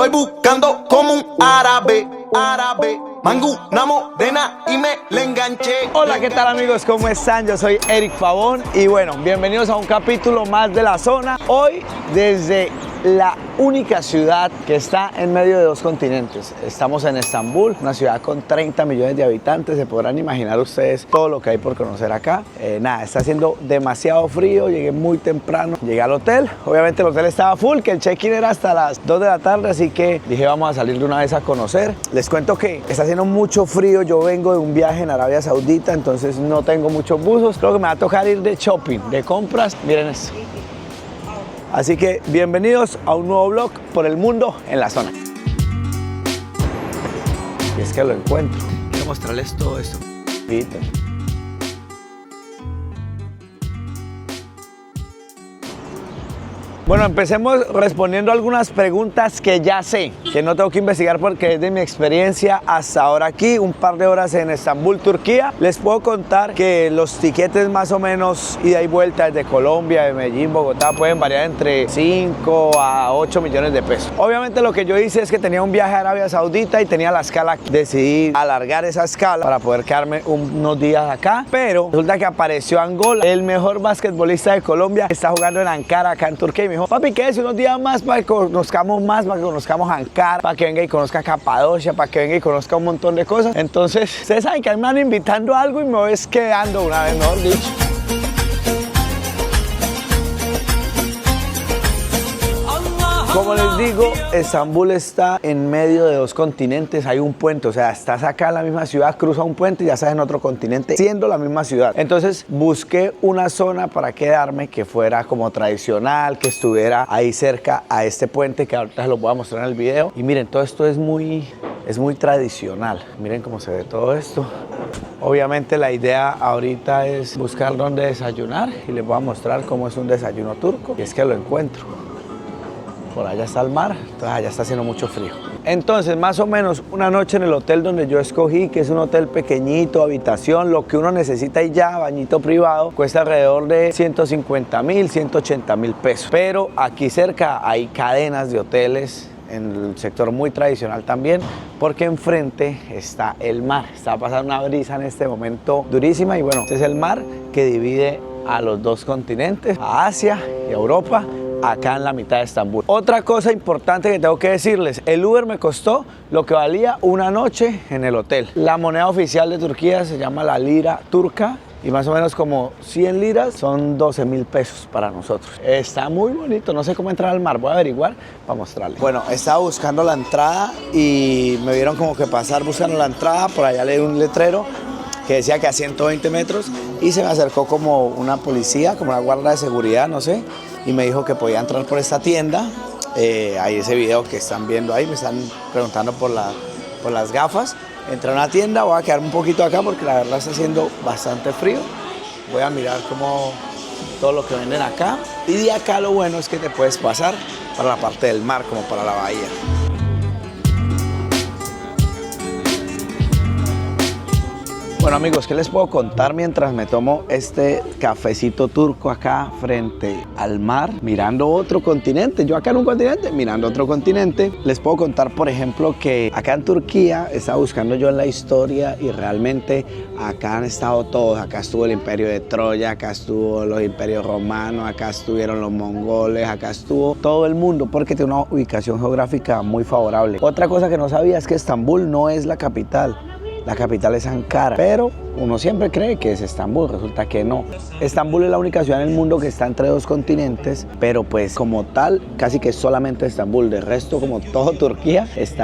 Estoy buscando como un árabe, mango, una morena y me le enganché. Hola, ¿qué tal amigos? ¿Cómo están? Yo soy Eric Pavón y bueno, bienvenidos a un capítulo más de La Zona. Hoy desde la única ciudad que está en medio de dos continentes. Estamos en Estambul, una ciudad con 30 millones de habitantes. Se podrán imaginar ustedes todo lo que hay por conocer acá. Nada, está haciendo demasiado frío, llegué muy temprano, llegué al hotel. Obviamente el hotel estaba full, que el check-in era hasta las 2 de la tarde, así que dije vamos a salir de una vez a conocer. Les cuento que está haciendo mucho frío, yo vengo de un viaje en Arabia Saudita, entonces no tengo muchos buzos. Creo que me va a tocar ir de shopping, de compras. Miren esto. Así que bienvenidos a un nuevo vlog por el mundo en La Zona. Y es que lo encuentro. Quiero mostrarles todo esto. Viste. Bueno, empecemos respondiendo algunas preguntas que ya sé, que no tengo que investigar porque es de mi experiencia hasta ahora aquí, un par de horas en Estambul, Turquía. Les puedo contar que los tiquetes más o menos ida y vuelta desde Colombia, de Medellín, Bogotá, pueden variar entre 5 a 8 millones de pesos. Obviamente lo que yo hice es que tenía un viaje a Arabia Saudita y tenía la escala, decidí alargar esa escala para poder quedarme unos días acá, pero resulta que apareció Angola, el mejor basquetbolista de Colombia, está jugando en Ankara, acá en Turquía, y me dijo, papi, quédese unos días más para que conozcamos más, para que conozcamos Ankara, para que venga y conozca Capadocia, para que venga y conozca un montón de cosas. Entonces, ustedes saben que a mí me van invitando a algo y me voy quedando una vez, mejor dicho. Como les digo, Estambul está en medio de dos continentes, hay un puente, o sea, estás acá en la misma ciudad, cruza un puente y ya estás en otro continente, siendo la misma ciudad. Entonces busqué una zona para quedarme que fuera como tradicional, que estuviera ahí cerca a este puente, que ahorita se los voy a mostrar en el video. Y miren, todo esto es muy tradicional. Miren cómo se ve todo esto. Obviamente la idea ahorita es buscar dónde desayunar y les voy a mostrar cómo es un desayuno turco. Y es que lo encuentro. Por allá está el mar, entonces allá está haciendo mucho frío. Entonces, más o menos una noche en el hotel donde yo escogí, que es un hotel pequeñito, habitación, lo que uno necesita y ya, bañito privado, cuesta alrededor de 150.000, 180.000 pesos. Pero aquí cerca hay cadenas de hoteles, en el sector muy tradicional también, porque enfrente está el mar. Está pasando una brisa en este momento durísima y bueno, este es el mar que divide a los dos continentes, a Asia y a Europa, acá en la mitad de Estambul. Otra cosa importante que tengo que decirles, el Uber me costó lo que valía una noche en el hotel. La moneda oficial de Turquía se llama la lira turca y más o menos como 100 liras son 12.000 pesos para nosotros. Está muy bonito, no sé cómo entrar al mar, voy a averiguar para mostrarles. Bueno, estaba buscando la entrada y me vieron como que pasar buscando la entrada, por allá leí un letrero que decía que a 120 metros y se me acercó como una policía, como una guardia de seguridad, no sé, y me dijo que podía entrar por esta tienda. Hay ese video que están viendo ahí, me están preguntando por las gafas. Entré a una tienda, voy a quedar un poquito acá porque la verdad está haciendo bastante frío. Voy a mirar como todo lo que venden acá. Y de acá lo bueno es que te puedes pasar para la parte del mar, como para la bahía. Bueno amigos, ¿qué les puedo contar mientras me tomo este cafecito turco acá frente al mar, mirando otro continente? Yo acá en un continente, mirando otro continente. Les puedo contar, por ejemplo, que acá en Turquía estaba buscando yo en la historia y realmente acá han estado todos. Acá estuvo el imperio de Troya, acá estuvo los imperios romanos, acá estuvieron los mongoles, acá estuvo todo el mundo porque tiene una ubicación geográfica muy favorable. Otra cosa que no sabía es que Estambul no es la capital. La capital es Ankara, pero uno siempre cree que es Estambul, resulta que no. Estambul es la única ciudad en el mundo que está entre dos continentes, pero pues como tal, casi que solamente Estambul. De resto, como todo Turquía, es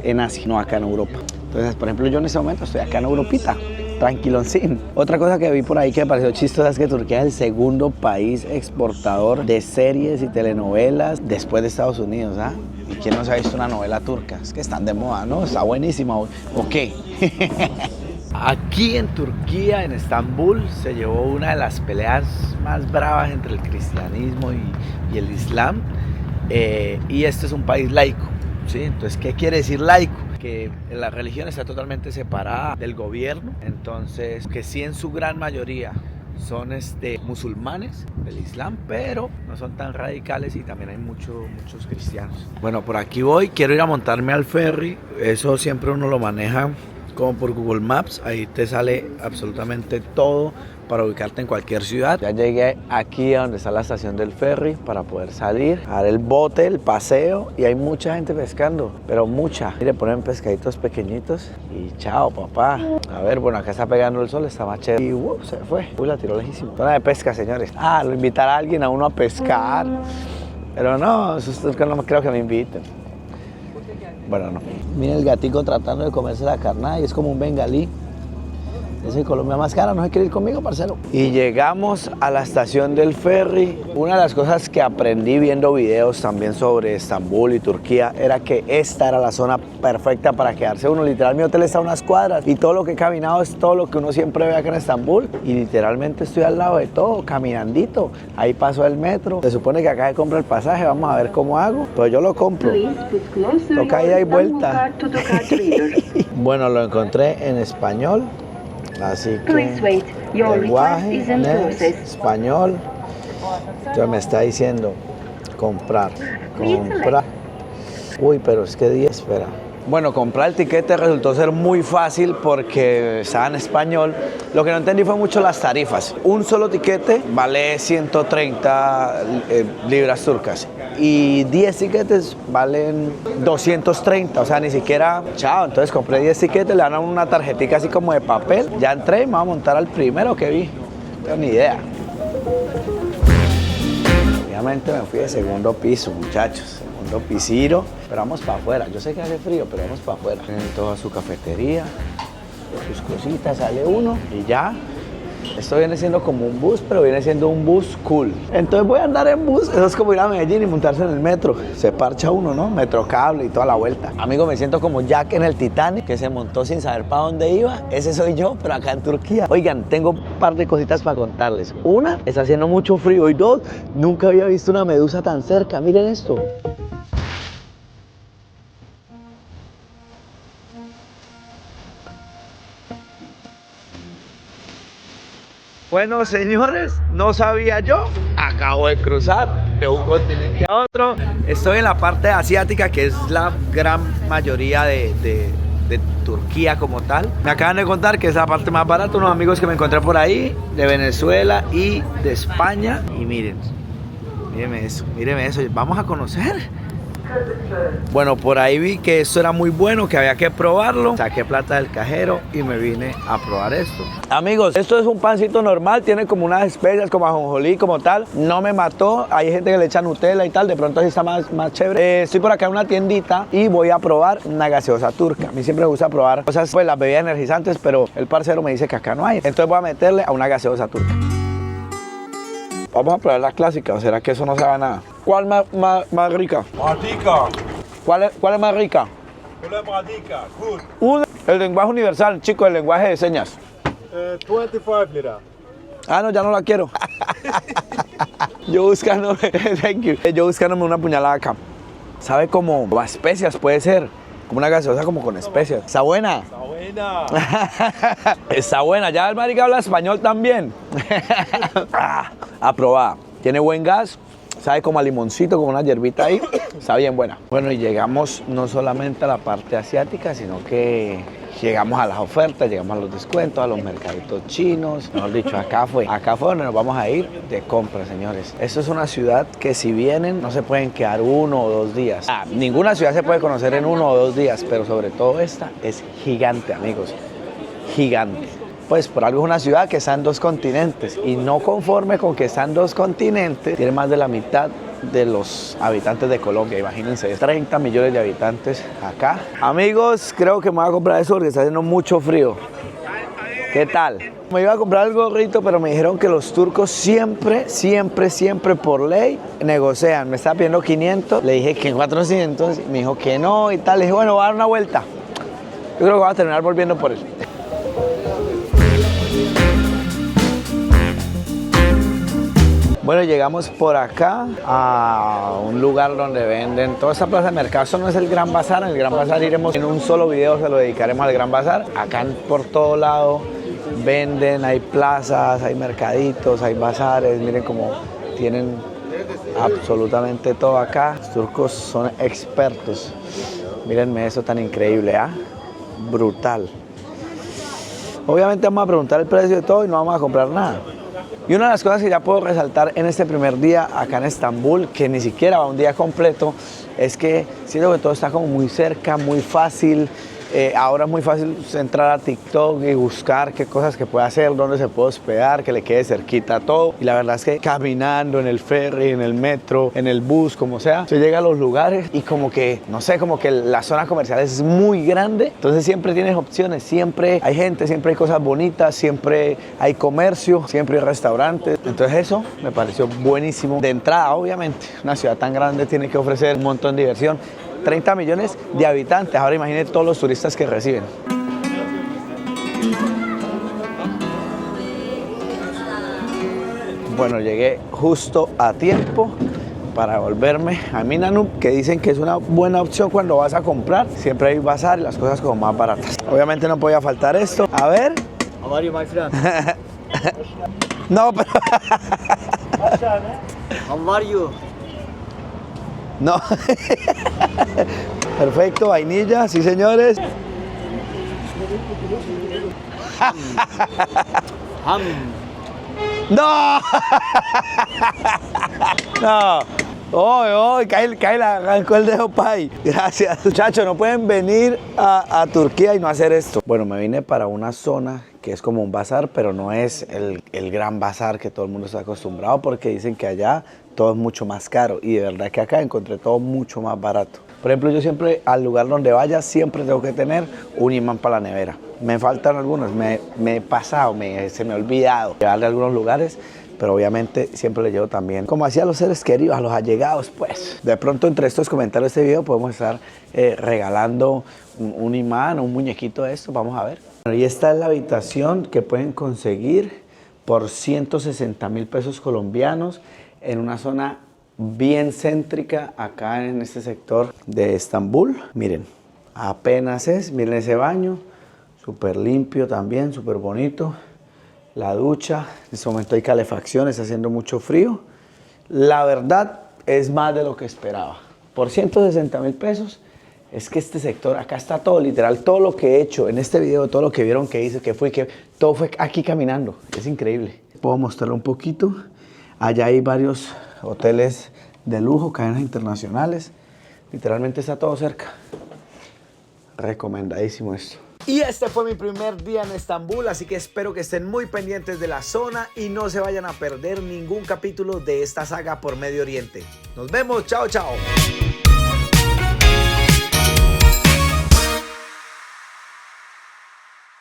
en Asia, no acá en Europa. Entonces, por ejemplo, yo en este momento estoy acá en Europita, tranquiloncín. Otra cosa que vi por ahí que me pareció chistosa es que Turquía es el segundo país exportador de series y telenovelas después de Estados Unidos, ¿ah? ¿Y quién no se ha visto una novela turca? Es que están de moda, ¿no? Está buenísima. ¿O qué? Aquí en Turquía, en Estambul, se llevó una de las peleas más bravas entre el cristianismo y el islam. Y este es un país laico, ¿sí? Entonces, ¿qué quiere decir laico? Que la religión está totalmente separada del gobierno. Entonces, que sí en su gran mayoría son musulmanes del Islam, pero no son tan radicales y también hay muchos cristianos. Bueno, por aquí voy, quiero ir a montarme al ferry. Eso siempre uno lo maneja como por Google Maps, ahí te sale absolutamente todo para ubicarte en cualquier ciudad. Ya llegué aquí a donde está la estación del ferry para poder salir, a dar el bote, el paseo, y hay mucha gente pescando, pero mucha. Mire, ponen pescaditos pequeñitos y chao, papá. A ver, bueno, acá está pegando el sol, está más chévere. Y se fue. Uy, la tiró lejísimo. Zona de pesca, señores. Lo invitar a alguien a uno a pescar. Pero no, eso no creo que me inviten. Bueno, no. Miren el gatico tratando de comerse la carnada y es como un bengalí. Es en Colombia más cara, ¿no se quiere ir conmigo, parcero? Y llegamos a la estación del ferry. Una de las cosas que aprendí viendo videos también sobre Estambul y Turquía era que esta era la zona perfecta para quedarse uno. Literal, mi hotel está a unas cuadras y todo lo que he caminado es todo lo que uno siempre ve acá en Estambul. Y literalmente estoy al lado de todo, caminandito. Ahí pasó el metro. Se supone que acá se compra el pasaje, vamos a ver cómo hago. Pero yo lo compro. Toca ida y vuelta. Bueno, lo encontré en español. Así que lenguaje, español. Entonces me está diciendo comprar. Uy, pero es que día espera. Bueno, comprar el tiquete resultó ser muy fácil porque estaba en español. Lo que no entendí fue mucho las tarifas. Un solo tiquete vale 130 libras turcas y 10 tiquetes valen 230, o sea, ni siquiera, chao. Entonces compré 10 tiquetes, le dan una tarjetita así como de papel. Ya entré y me voy a montar al primero que vi. No tengo ni idea. Obviamente me fui de segundo piso, muchachos. Segundo pisiro. Pero vamos para afuera. Yo sé que hace frío, pero vamos para afuera. Tienen toda su cafetería, sus cositas, sale uno y ya. Esto viene siendo como un bus, pero viene siendo un bus cool. Entonces voy a andar en bus. Eso es como ir a Medellín y montarse en el metro. Se parcha uno, ¿no? Metrocable y toda la vuelta. Amigo, me siento como Jack en el Titanic, que se montó sin saber para dónde iba. Ese soy yo, pero acá en Turquía. Oigan, tengo un par de cositas para contarles. Una, está haciendo mucho frío. Y dos, nunca había visto una medusa tan cerca. Miren esto. Bueno, señores, no sabía yo, acabo de cruzar de un continente a otro. Estoy en la parte asiática, que es la gran mayoría de Turquía como tal. Me acaban de contar que es la parte más barata, unos amigos que me encontré por ahí, de Venezuela y de España. Y mírenme eso, vamos a conocer. Bueno, por ahí vi que esto era muy bueno, que había que probarlo. Saqué plata del cajero y me vine a probar esto. Amigos, esto es un pancito normal, tiene como unas especias, como ajonjolí, como tal. No me mató, hay gente que le echa Nutella y tal, de pronto así está más chévere. Estoy por acá en una tiendita y voy a probar una gaseosa turca. A mí siempre me gusta probar cosas, pues las bebidas energizantes, pero el parcero me dice que acá no hay. Entonces voy a meterle a una gaseosa turca. Vamos a probar la clásica, ¿o será que eso no sabe nada? ¿Cuál más rica? Radika. ¿Cuál es más rica? Radika. Good. El lenguaje universal, chico, el lenguaje de señas. 25 lira. Ah, no, ya no la quiero. Yo buscándome, thank you. Yo buscándome una puñalada acá. ¿Sabe como a especias puede ser? Como una gaseosa como con especias. ¿Está buena? Está buena. Está buena. Ya el marica habla español también. Aprobada. Tiene buen gas. Sabe como a limoncito, como una hierbita ahí. Está bien buena. Bueno, y llegamos no solamente a la parte asiática, sino que llegamos a las ofertas, llegamos a los descuentos, a los mercaditos chinos. Mejor dicho, acá fue donde nos vamos a ir de compra, señores. Esto es una ciudad que si vienen no se pueden quedar 1 o 2 días. Ninguna ciudad se puede conocer en 1 o 2 días, pero sobre todo esta es gigante, amigos. Gigante. Pues por algo es una ciudad que está en 2 continentes y no conforme con que está en 2 continentes, tiene más de la mitad de los habitantes de Colombia. Imagínense, 30 millones de habitantes acá. Amigos, creo que me voy a comprar eso porque está haciendo mucho frío. ¿Qué tal? Me iba a comprar el gorrito, pero me dijeron que los turcos siempre por ley negocian. Me estaba pidiendo 500, le dije que 400, me dijo que no y tal. Le dije, bueno, voy a dar una vuelta. Yo creo que voy a terminar volviendo por él. Bueno, llegamos por acá a un lugar donde venden toda esta plaza de mercado. Esto no es el Gran Bazar. En el Gran Bazar iremos en un solo video, se lo dedicaremos al Gran Bazar. Acá por todo lado venden, hay plazas, hay mercaditos, hay bazares. Miren cómo tienen absolutamente todo acá. Los turcos son expertos. Mírenme eso tan increíble, ¿ah? Brutal. Obviamente vamos a preguntar el precio de todo y no vamos a comprar nada. Y una de las cosas que ya puedo resaltar en este primer día acá en Estambul, que ni siquiera va un día completo, es que siento que todo está como muy cerca, muy fácil. Ahora es muy fácil entrar a TikTok y buscar qué cosas que puede hacer, dónde se puede hospedar, que le quede cerquita todo. Y la verdad es que caminando en el ferry, en el metro, en el bus, como sea, se llega a los lugares y como que, no sé, como que la zona comercial es muy grande. Entonces siempre tienes opciones, siempre hay gente, siempre hay cosas bonitas, siempre hay comercio, siempre hay restaurantes. Entonces eso me pareció buenísimo. De entrada, obviamente, una ciudad tan grande tiene que ofrecer un montón de diversión. 30 millones de habitantes, ahora imagínate todos los turistas que reciben. Bueno, llegué justo a tiempo para volverme a Minanum, que dicen que es una buena opción cuando vas a comprar. Siempre hay bazar y las cosas como más baratas. Obviamente no podía faltar esto. A ver. How are you, my friend? No, pero... How are you? No. Perfecto, vainilla, sí señores. No. No. Hoy, Kaila, arrancó el dedo pay. Gracias. Muchachos, no pueden venir a Turquía y no hacer esto. Bueno, me vine para una zona que es como un bazar, pero no es el gran bazar que todo el mundo está acostumbrado, porque dicen que allá todo es mucho más caro y de verdad que acá encontré todo mucho más barato. Por ejemplo, yo siempre al lugar donde vaya siempre tengo que tener un imán para la nevera. Me faltan algunos, me he pasado, se me ha olvidado llevarle a algunos lugares, pero obviamente siempre le llevo también, como hacía a los seres queridos, a los allegados, pues. De pronto entre estos comentarios de este video podemos estar regalando un imán o un muñequito de esto, vamos a ver. Y esta es la habitación que pueden conseguir por 160.000 pesos colombianos en una zona bien céntrica acá en este sector de Estambul. Miren, apenas miren ese baño, súper limpio también, súper bonito. La ducha, en este momento hay calefacción, está haciendo mucho frío. La verdad es más de lo que esperaba. Por 160.000 pesos, es que este sector, acá está todo, literal, todo lo que he hecho en este video, todo lo que vieron que hice, que todo fue aquí caminando. Es increíble. Puedo mostrarlo un poquito. Allá hay varios hoteles de lujo, cadenas internacionales. Literalmente está todo cerca. Recomendadísimo esto. Y este fue mi primer día en Estambul, así que espero que estén muy pendientes de la zona y no se vayan a perder ningún capítulo de esta saga por Medio Oriente. Nos vemos, chao, chao.